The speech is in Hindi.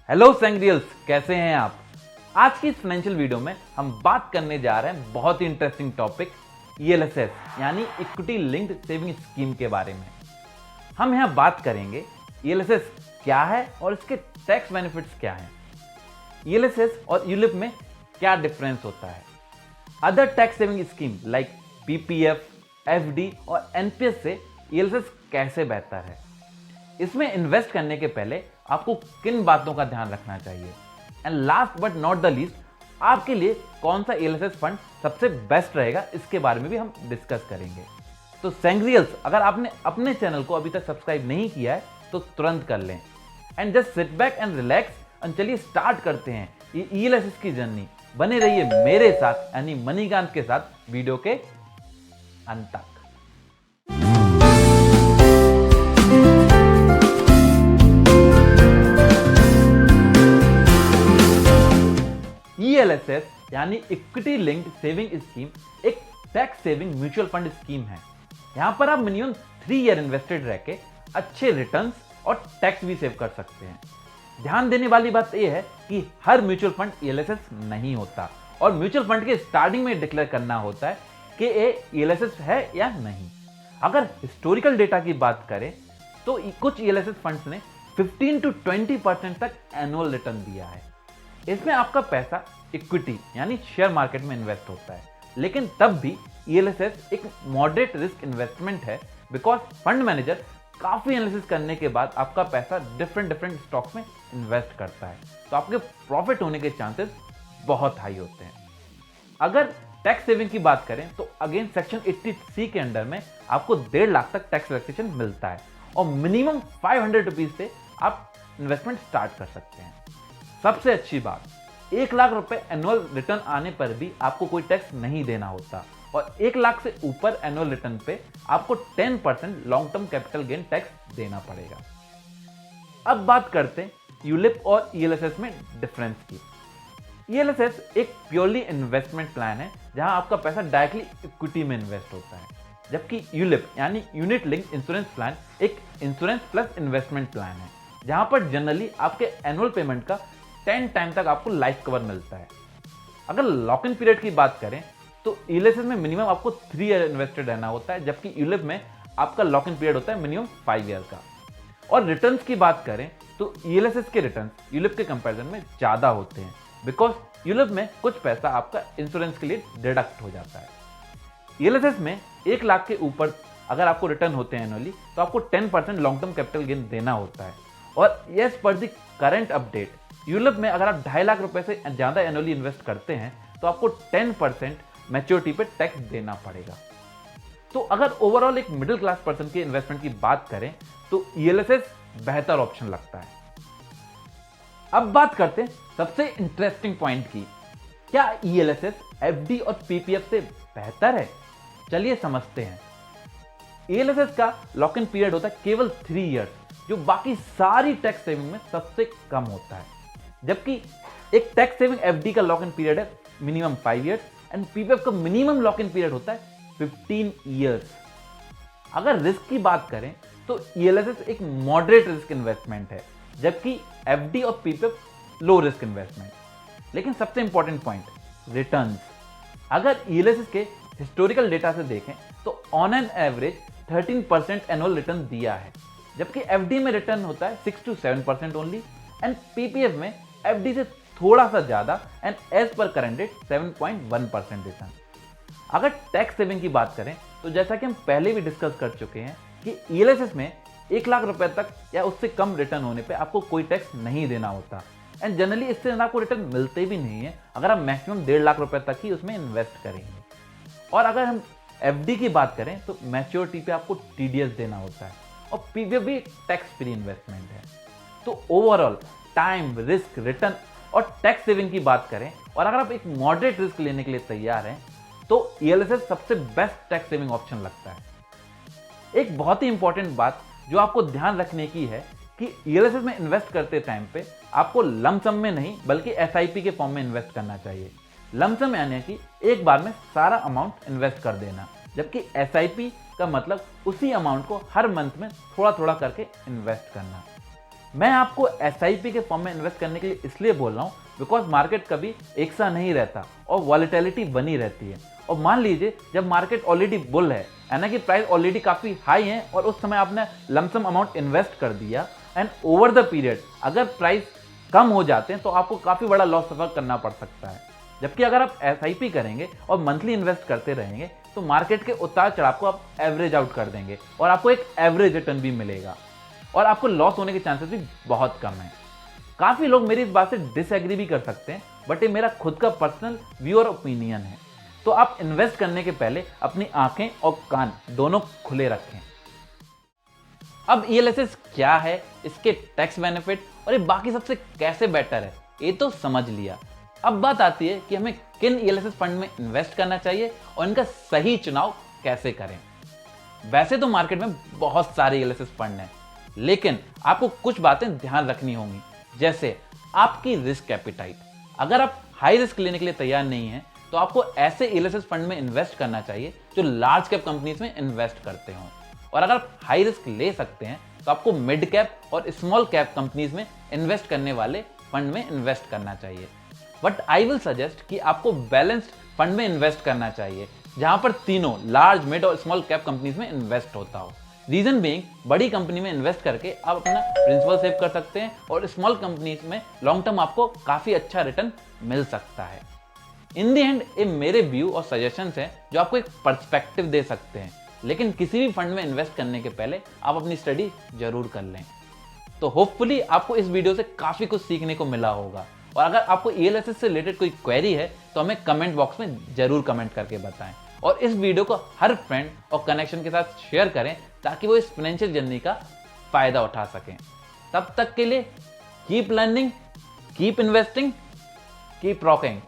हेलो सेंग्रियल्स, कैसे हैं आप। आज की इस फाइनेंशियल वीडियो में हम बात करने जा रहे हैं बहुत ही इंटरेस्टिंग टॉपिक ईएलएसएस यानी इक्विटी लिंक्ड सेविंग स्कीम के बारे में। हम यहाँ बात करेंगे ईएलएसएस क्या है और इसके टैक्स बेनिफिट्स क्या हैं, ईएलएसएस और यूलिप में क्या डिफरेंस होता है, other tax saving scheme like PPF, FD और एनपीएस से ईएलएसएस कैसे बेहतर है, इसमें इन्वेस्ट करने के पहले आपको किन बातों का ध्यान रखना चाहिए, and last but not the least आपके लिए कौन सा ईएलएसएस फंड सबसे बेस्ट रहेगा, इसके बारे में भी हम डिस्कस करेंगे। तो सेंग्रियल्स, अगर आपने अपने चैनल को अभी तक सब्सक्राइब नहीं किया है तो तुरंत कर लें and just sit back and relax and चलिए स्टार्ट करते हैं ये ईएलएसएस की जर्नी। बने रहिए मेरे साथ यानी मनीकांत के साथ वीडियो के अंत तक। ईएलएसएस यानी इक्विटी लिंक्ड सेविंग स्कीम एक tax saving mutual fund scheme है। यहां पर आप मिनिमम 3 ईयर इन्वेस्टेड रह के अच्छे रिटर्न्स और टैक्स भी सेव कर सकते हैं। ध्यान देने वाली बात यह है कि हर म्यूचुअल फंड ईएलएसएस नहीं होता और म्यूचुअल फंड के स्टार्टिंग में डिक्लेयर करना होता है कि ये ईएलएसएस है या नहीं। अगर हिस्टोरिकल डेटा की बात करें तो कुछ ईएलएसएस फंड्स ने 15 to 20% तक एनुअल रिटर्न दिया है। इसमें आपका पैसा इक्विटी यानी शेयर मार्केट में इन्वेस्ट होता है, लेकिन तब भी ईएलएसएस एक मॉडरेट रिस्क इन्वेस्टमेंट है बिकॉज फंड मैनेजर काफी एनालिसिस करने के बाद आपका पैसा डिफरेंट स्टॉक्स में इन्वेस्ट करता है, तो आपके प्रॉफिट होने के चांसेस बहुत हाई होते हैं। अगर टैक्स सेविंग की बात करें तो अगेन सेक्शन 80C के अंडर में आपको 1.5 लाख तक टैक्स रिलैक्सेशन मिलता है और मिनिमम 500 रुपीज से आप इन्वेस्टमेंट स्टार्ट कर सकते हैं। सबसे अच्छी बात, 1 लाख रुपए एनुअल रिटर्न आने पर भी आपको कोई टैक्स नहीं देना होता और 1 लाख से ऊपर एनुअल रिटर्न पे आपको 10% long term capital gain tax देना पड़ेगा। अब बात करते हैं यूलिप और ईएलएसएस में डिफरेंस की। ईएलएसएस एक प्योरली इन्वेस्टमेंट प्लान है जहां आपका पैसा डायरेक्टली इक्विटी में इन्वेस्ट होता है, जबकि यूलिप यानी यूनिट लिंक इंश्योरेंस प्लान एक इंश्योरेंस प्लस इन्वेस्टमेंट प्लान है जहां पर जनरली आपके एनुअल पेमेंट का 10 टाइम तक आपको लाइफ कवर मिलता है। अगर लॉक इन पीरियड की बात करें तो ईएलएसएस में मिनिमम आपको 3 ईयर इन्वेस्टेड रहना होता है, जबकि यूलिप में आपका लॉक इन पीरियड होता है मिनिमम 5 ईयर का। और रिटर्न्स की बात करें तो ईएलएसएस के रिटर्न्स यूलिप के कंपैरिजन में ज्यादा होते हैं बिकॉज यूलिप में कुछ पैसा आपका इंश्योरेंस के लिए डिडक्ट हो जाता है। ईएलएसएस में 1 लाख के ऊपर अगर आपको रिटर्न होते हैं एनुअली तो आपको 10% लॉन्ग टर्म कैपिटल गेन देना होता है और as per the current update ULIP में अगर आप 2.5 लाख रुपए से ज्यादा एनुअली इन्वेस्ट करते हैं तो आपको 10% मैच्योरिटी पे टैक्स देना पड़ेगा। तो अगर ओवरऑल एक मिडिल क्लास पर्सन के इन्वेस्टमेंट की बात करें तो ईएलएसएस बेहतर ऑप्शन लगता है। अब बात करते हैं सबसे इंटरेस्टिंग पॉइंट की, क्या ईएलएसएस एफडी और पीपीएफ से बेहतर है? चलिए समझते हैं। ईएलएसएस का लॉक इन पीरियड होता है केवल 3 ईयर्स, जो बाकी सारी टैक्स सेविंग में सबसे कम होता है, जबकि एक टैक्स सेविंग एफडी का लॉक इन पीरियड है मिनिमम 5 इयर्स एंड पीपीएफ का मिनिमम लॉक इन पीरियड होता है 15 इयर्स। अगर रिस्क की बात करें तो ईएलएसएस एक मॉडरेट रिस्क इन्वेस्टमेंट है, जबकि एफडी और पीपीएफ लो रिस्क इन्वेस्टमेंट। लेकिन सबसे इंपॉर्टेंट पॉइंट, रिटर्न्स। अगर ईएलएसएस के हिस्टोरिकल डेटा से देखें तो on an average 13% annual return दिया है, जबकि एफडी में रिटर्न होता है 6 to 7% ओनली एंड पीपीएफ में एफडी से थोड़ा सा ज्यादा and as per current rate 7.1% return. अगर टैक्स सेविंग की बात करें तो जैसा कि हम पहले भी डिस्कस कर चुके हैं कि ईएलएसएस में 1 लाख रुपए तक या उससे कम रिटर्न होने पे आपको कोई टैक्स नहीं देना होता एंड जनरली इससे ज्यादा आपको रिटर्न मिलते भी नहीं है अगर आप मैक्सिमम 1.5 लाख रुपए तक ही उसमें इन्वेस्ट करेंगे। और अगर हम एफडी की बात करें तो मैच्योरिटी पे आपको टीडीएस देना होता है और पीपीएफ भी टैक्स फ्री इन्वेस्टमेंट है। तो ओवरऑल टाइम, रिस्क, रिटर्न और टैक्स सेविंग की बात करें और अगर आप एक मॉडरेट रिस्क लेने के लिए तैयार हैं तो ईएलएसएस सबसे बेस्ट टैक्स सेविंग ऑप्शन लगता है। एक बहुत ही इंपॉर्टेंट बात जो आपको ध्यान रखने की है कि ईएलएसएस में इन्वेस्ट करते टाइम पे आपको लमसम में नहीं बल्कि एसआईपी के फॉर्म में इन्वेस्ट करना चाहिए। लमसम यानी कि एक बार में सारा अमाउंट इन्वेस्ट कर देना, जबकि एसआईपी का मतलब उसी अमाउंट को हर मंथ में थोड़ा थोड़ा करके इन्वेस्ट करना। मैं आपको SIP के फॉर्म में इन्वेस्ट करने के लिए इसलिए बोल रहा हूँ बिकॉज मार्केट कभी एक सा नहीं रहता और वॉलेटिलिटी बनी रहती है। और मान लीजिए जब मार्केट ऑलरेडी बुल है, यानी कि प्राइस ऑलरेडी काफी हाई है और उस समय आपने लमसम अमाउंट इन्वेस्ट कर दिया एंड ओवर द पीरियड अगर प्राइस कम हो जाते हैं तो आपको काफी बड़ा लॉस सफर करना पड़ सकता है। जबकि अगर आप SIP करेंगे और मंथली इन्वेस्ट करते रहेंगे तो मार्केट के उतार चढ़ाव को आप एवरेज आउट कर देंगे और आपको एक एवरेज रिटर्न भी मिलेगा और आपको लॉस होने के चांसेस भी बहुत कम है। काफी लोग मेरी इस बात से डिसएग्री भी कर सकते हैं, बट ये मेरा खुद का पर्सनल व्यू और ओपिनियन है। तो आप इन्वेस्ट करने के पहले अपनी आंखें और कान दोनों खुले रखें। अब ELSS क्या है, इसके टैक्स बेनिफिट और ये बाकी सबसे कैसे बेटर है, ये तो समझ लिया। अब बात आती है कि हमें किन ELSS फंड में इन्वेस्ट करना चाहिए और इनका सही चुनाव कैसे करें। वैसे तो मार्केट में बहुत सारे ELSS फंड हैं, लेकिन आपको कुछ बातें ध्यान रखनी होंगी, जैसे आपकी रिस्क एपिटाइट। अगर आप हाई रिस्क लेने के लिए तैयार नहीं हैं, तो आपको ऐसे ELSS फंड में इन्वेस्ट करना चाहिए जो लार्ज कैप कंपनीज में इन्वेस्ट करते हों। और अगर आप हाई रिस्क ले सकते हैं तो आपको मिड कैप और स्मॉल कैप कंपनीज में इन्वेस्ट करने वाले फंड में इन्वेस्ट करना चाहिए। बट आई विल सजेस्ट कि आपको बैलेंस्ड फंड में इन्वेस्ट करना चाहिए, जहां पर तीनों लार्ज, मिड और स्मॉल कैप कंपनीज में इन्वेस्ट होता हो। रीजन बीइंग, बड़ी कंपनी में इन्वेस्ट करके आप अपना प्रिंसिपल सेव कर सकते हैं और स्मॉल कंपनीज में लॉन्ग टर्म आपको काफी अच्छा रिटर्न मिल सकता है। इन दी एंड ये मेरे व्यू और सजेशंस हैं जो आपको एक पर्सपेक्टिव दे सकते हैं, लेकिन किसी भी फंड में इन्वेस्ट करने के पहले आप अपनी स्टडी जरूर कर लें। तो होपफुली आपको इस वीडियो से काफी कुछ सीखने को मिला होगा और अगर आपको ELSS से रिलेटेड कोई क्वेरी है तो हमें कमेंट बॉक्स में जरूर कमेंट करके बताएं और इस वीडियो को हर फ्रेंड और कनेक्शन के साथ शेयर करें ताकि वो इस फाइनेंशियल जर्नी का फायदा उठा सकें। तब तक के लिए keep learning, keep investing, keep rocking.